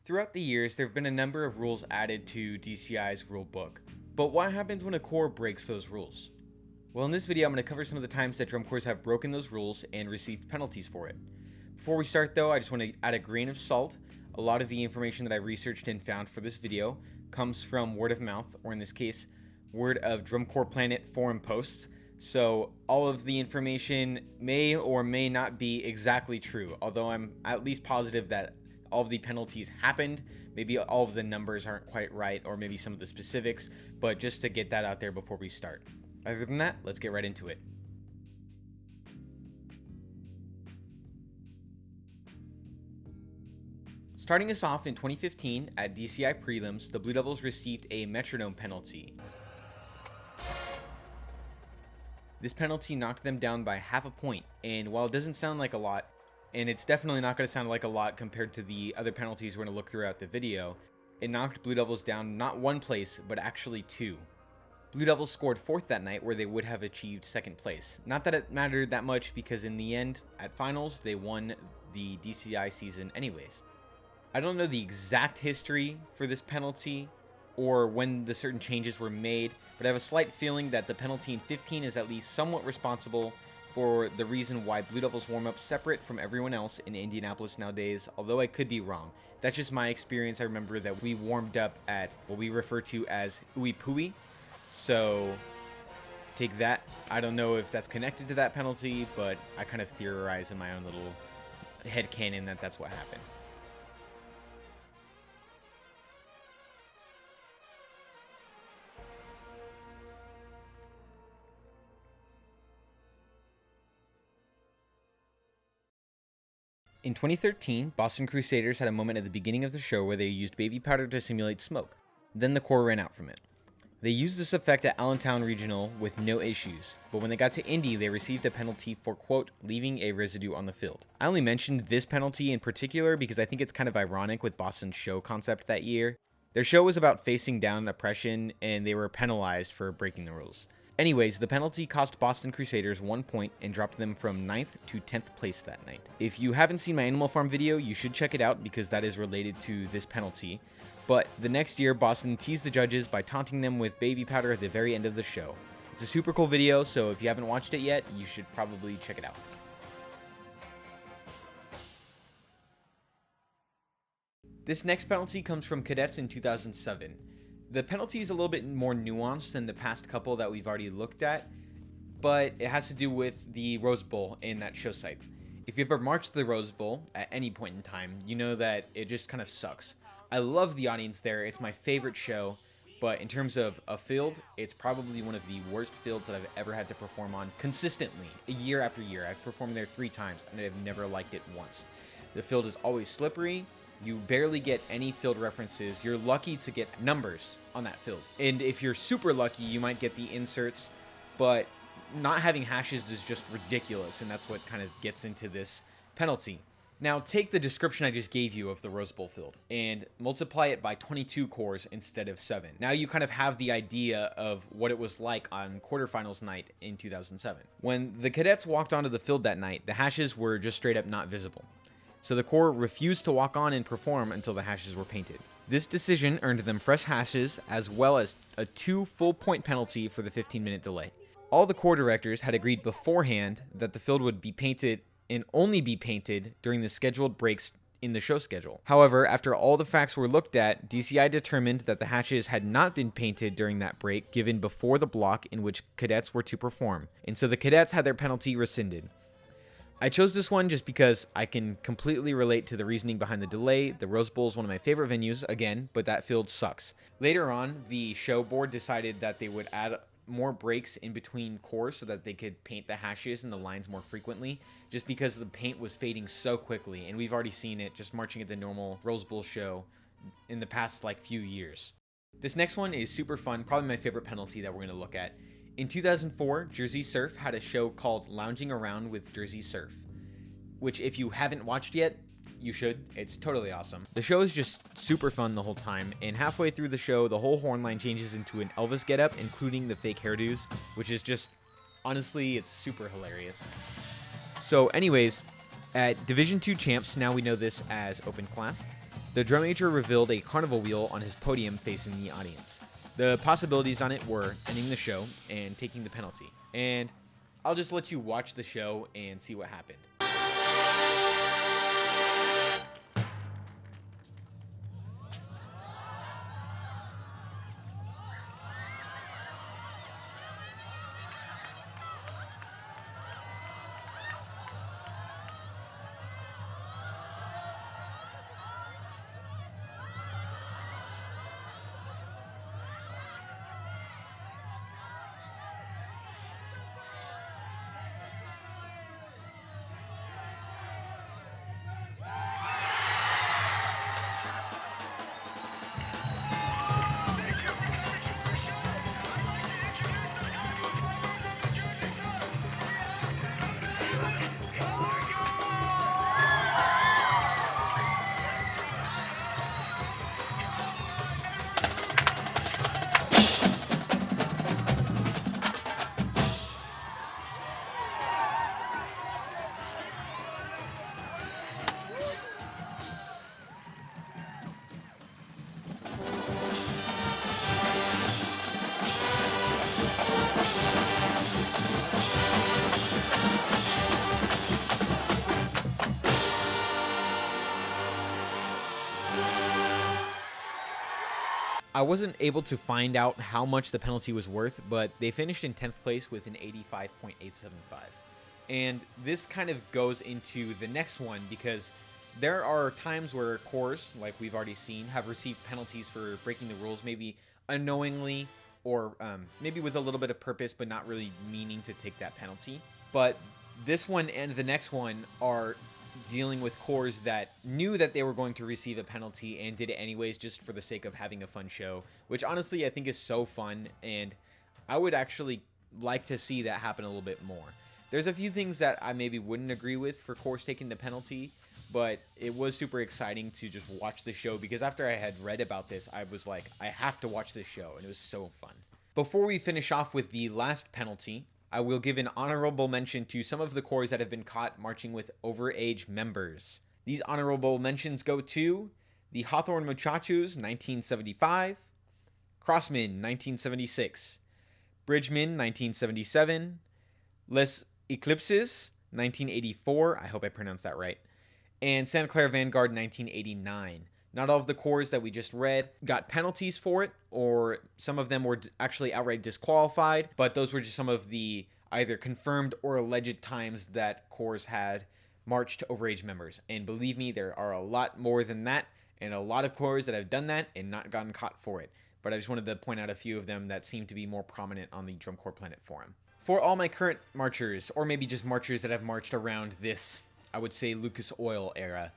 Throughout the years, there have been a number of rules added to DCI's rulebook, but what happens when a corps breaks those rules? Well, in this video, I'm going to cover some of the times that drum corps have broken those rules and received penalties for it. Before we start though, I just want to add a grain of salt. A lot of the information that I researched and found for this video comes from word of mouth, or in this case, word of Drum Corps Planet forum posts. So all of the information may or may not be exactly true, although I'm at least positive that all of the penalties happened. Maybe all of the numbers aren't quite right, or maybe some of the specifics, but just to get that out there before we start. Other than that, let's get right into it. Starting us off in 2015 at DCI prelims, the Blue Devils received a Metronome penalty. This penalty knocked them down by half a point, and while it doesn't sound like a lot, and it's definitely not going to sound like a lot compared to the other penalties we're going to look throughout the video, it knocked Blue Devils down not one place, but actually two. Blue Devils scored fourth that night where they would have achieved second place. Not that it mattered that much because in the end, at finals, they won the DCI season anyways. I don't know the exact history for this penalty or when the certain changes were made, but I have a slight feeling that the penalty in 15 is at least somewhat responsible for the reason why Blue Devils warm up separate from everyone else in Indianapolis nowadays, although I could be wrong. That's just my experience. I remember that we warmed up at what we refer to as Ooey Pooey, so take that. I don't know if that's connected to that penalty, but I kind of theorize in my own little headcanon that that's what happened. In 2013, Boston Crusaders had a moment at the beginning of the show where they used baby powder to simulate smoke. Then the corps ran out from it. They used this effect at Allentown Regional with no issues, but when they got to Indy, they received a penalty for, quote, leaving a residue on the field. I only mentioned this penalty in particular because I think it's kind of ironic with Boston's show concept that year. Their show was about facing down oppression, and they were penalized for breaking the rules. Anyways, the penalty cost Boston Crusaders 1 point and dropped them from 9th to 10th place that night. If you haven't seen my Animal Farm video, you should check it out because that is related to this penalty. But the next year, Boston teased the judges by taunting them with baby powder at the very end of the show. It's a super cool video, so if you haven't watched it yet, you should probably check it out. This next penalty comes from Cadets in 2007. The penalty is a little bit more nuanced than the past couple that we've already looked at, but it has to do with the Rose Bowl in that show site. If you've ever marched the Rose Bowl at any point in time, you know that it just kind of sucks. I love the audience there. It's my favorite show, but in terms of a field, it's probably one of the worst fields that I've ever had to perform on consistently, year after year. I've performed there 3 times, and I've never liked it once. The field is always slippery. You barely get any field references. You're lucky to get numbers on that field. And if you're super lucky, you might get the inserts, but not having hashes is just ridiculous, and that's what kind of gets into this penalty. Now, take the description I just gave you of the Rose Bowl field and multiply it by 22 cores instead of 7. Now you kind of have the idea of what it was like on quarterfinals night in 2007. When the Cadets walked onto the field that night, the hashes were just straight up not visible. So the corps refused to walk on and perform until the hashes were painted. This decision earned them fresh hashes as well as a 2 full point penalty for the 15-minute delay. All the corps directors had agreed beforehand that the field would be painted and only be painted during the scheduled breaks in the show schedule. However, after all the facts were looked at, DCI determined that the hashes had not been painted during that break given before the block in which Cadets were to perform, and so the Cadets had their penalty rescinded. I chose this one just because I can completely relate to the reasoning behind the delay. The Rose Bowl is one of my favorite venues, again, but that field sucks. Later on, the show board decided that they would add more breaks in between cores so that they could paint the hashes and the lines more frequently, just because the paint was fading so quickly, and we've already seen it just marching at the normal Rose Bowl show in the past few years. This next one is super fun, probably my favorite penalty that we're going to look at. In 2004, Jersey Surf had a show called Lounging Around with Jersey Surf, which if you haven't watched yet, you should. It's totally awesome. The show is just super fun the whole time, and halfway through the show, the whole horn line changes into an Elvis getup, including the fake hairdos, which is just, honestly, it's super hilarious. So anyways, at Division II champs, now we know this as open class, The drum major revealed a carnival wheel on his podium facing the audience. The possibilities on it were ending the show and taking the penalty. And I'll just let you watch the show and see what happened. I wasn't able to find out how much the penalty was worth, but they finished in 10th place with an 85.875. And this kind of goes into the next one because there are times where corps, like we've already seen, have received penalties for breaking the rules, maybe unknowingly or maybe with a little bit of purpose, but not really meaning to take that penalty. But this one and the next one are dealing with corps that knew that they were going to receive a penalty and did it anyways just for the sake of having a fun show, which honestly I think is so fun, and I would actually like to see that happen a little bit more. There's a few things that I maybe wouldn't agree with for corps taking the penalty, but it was super exciting to just watch the show because after I had read about this, I was like, I have to watch this show, and it was so fun. Before we finish off with the last penalty, I will give an honorable mention to some of the corps that have been caught marching with overage members. These honorable mentions go to the Hawthorne Muchachos, 1975, Crossmen, 1976, Bridgemen, 1977, Les Eclipses, 1984, I hope I pronounced that right, and Santa Clara Vanguard, 1989. Not all of the corps that we just read got penalties for it, or some of them were actually outright disqualified, but those were just some of the either confirmed or alleged times that corps had marched to overage members. And believe me, there are a lot more than that, and a lot of corps that have done that and not gotten caught for it. But I just wanted to point out a few of them that seem to be more prominent on the Drum Corps Planet forum. For all my current marchers, or maybe just marchers that have marched around this, I would say Lucas Oil era,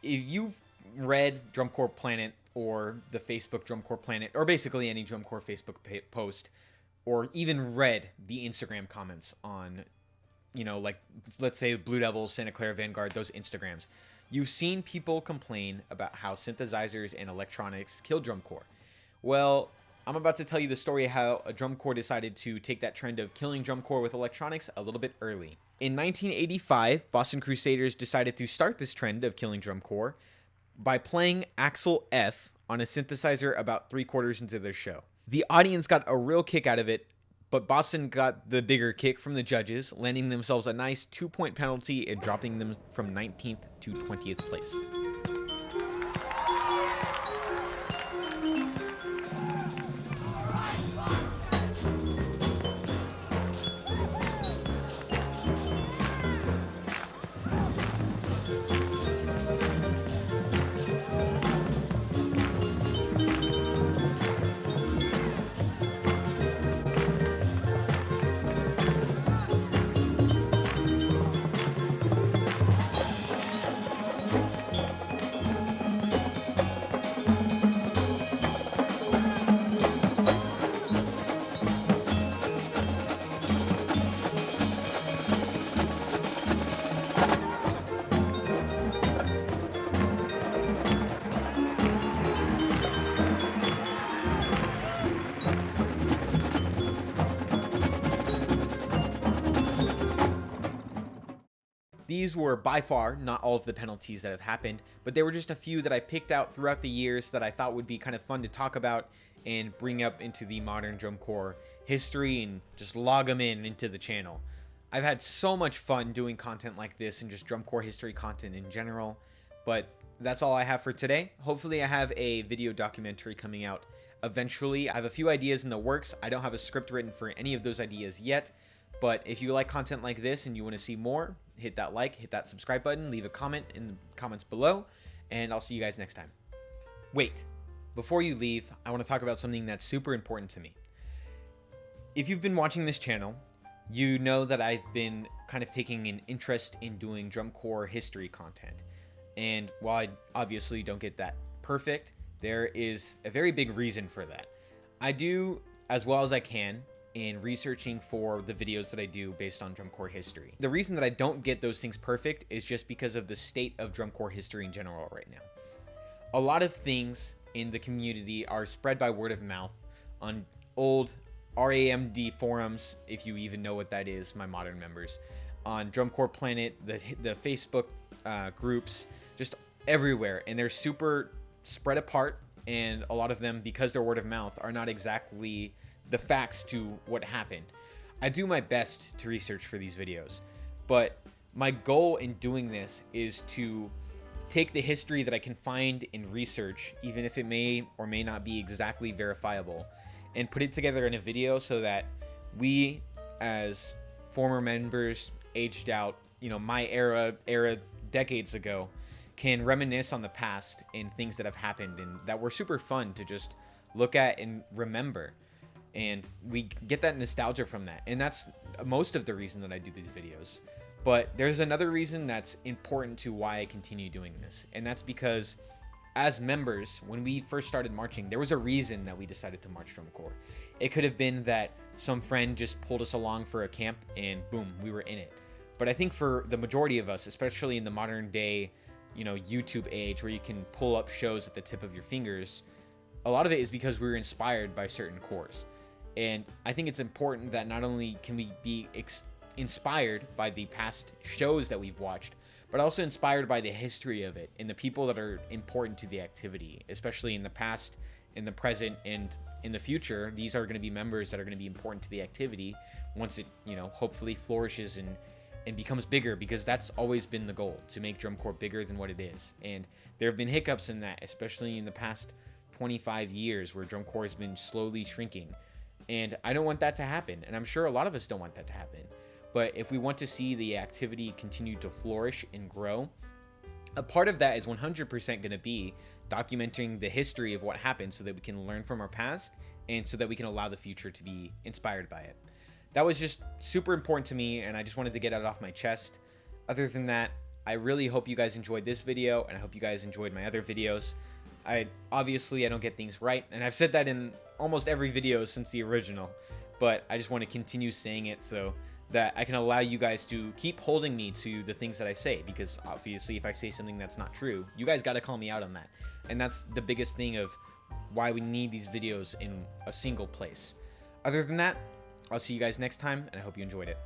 if you've read Drum Corps Planet or the Facebook Drum Corps Planet, or basically any Drum Corps Facebook post, or even read the Instagram comments on, you know, like, let's say Blue Devils, Santa Clara Vanguard, those Instagrams, you've seen people complain about how synthesizers and electronics kill Drum Corps. Well, I'm about to tell you the story of how a Drum Corps decided to take that trend of killing Drum Corps with electronics a little bit early. In 1985, Boston Crusaders decided to start this trend of killing Drum Corps by playing Axel F on a synthesizer about 3/4 into their show. The audience got a real kick out of it, but Boston got the bigger kick from the judges, landing themselves a nice 2-point penalty and dropping them from 19th to 20th place. these were by far not all of the penalties that have happened, but there were just a few that I picked out throughout the years that I thought would be kind of fun to talk about and bring up into the modern drum corps history and just log them into the channel. I've had so much fun doing content like this and just drum corps history content in general, but that's all I have for today. Hopefully I have a video documentary coming out eventually. I have a few ideas in the works. I don't have a script written for any of those ideas yet, but if you like content like this and you want to see more, hit that like, hit that subscribe button, leave a comment in the comments below, and I'll see you guys next time. Wait, before you leave, I want to talk about something that's super important to me. If you've been watching this channel, you know that I've been kind of taking an interest in doing drum corps history content. And while I obviously don't get that perfect, there is a very big reason for that. I do as well as I can in researching for the videos that I do based on drum corps history. The reason that I don't get those things perfect is just because of the state of drum corps history in general right now. A lot of things in the community are spread by word of mouth on old RAMD forums, if you even know what that is, my modern members, on Drum Corps Planet, the Facebook groups, just everywhere, and they're super spread apart, and a lot of them, because they're word of mouth, are not exactly the facts to what happened. I do my best to research for these videos, but my goal in doing this is to take the history that I can find in research, even if it may or may not be exactly verifiable, and put it together in a video so that we, as former members aged out, my era decades ago, can reminisce on the past and things that have happened and that were super fun to just look at and remember. And we get that nostalgia from that. And that's most of the reason that I do these videos. But there's another reason that's important to why I continue doing this. And that's because as members, when we first started marching, there was a reason that we decided to march drum corps. It could have been that some friend just pulled us along for a camp and boom, we were in it. But I think for the majority of us, especially in the modern day, YouTube age where you can pull up shows at the tip of your fingers, a lot of it is because we were inspired by certain corps. And I think it's important that not only can we be inspired by the past shows that we've watched, but also inspired by the history of it and the people that are important to the activity, especially in the past, in the present, and in the future. These are going to be members that are going to be important to the activity once it, hopefully flourishes and becomes bigger, because that's always been the goal, to make drum corps bigger than what it is. And there have been hiccups in that, especially in the past 25 years where drum corps has been slowly shrinking. And I don't want that to happen. And I'm sure a lot of us don't want that to happen. But if we want to see the activity continue to flourish and grow, a part of that is 100% going to be documenting the history of what happened so that we can learn from our past and so that we can allow the future to be inspired by it. That was just super important to me, and I just wanted to get it off my chest. Other than that, I really hope you guys enjoyed this video, and I hope you guys enjoyed my other videos. Obviously I don't get things right, and I've said that in almost every video since the original, but I just want to continue saying it so that I can allow you guys to keep holding me to the things that I say, because obviously if I say something that's not true, you guys got to call me out on that. And that's the biggest thing of why we need these videos in a single place. Other than that, I'll see you guys next time, and I hope you enjoyed it.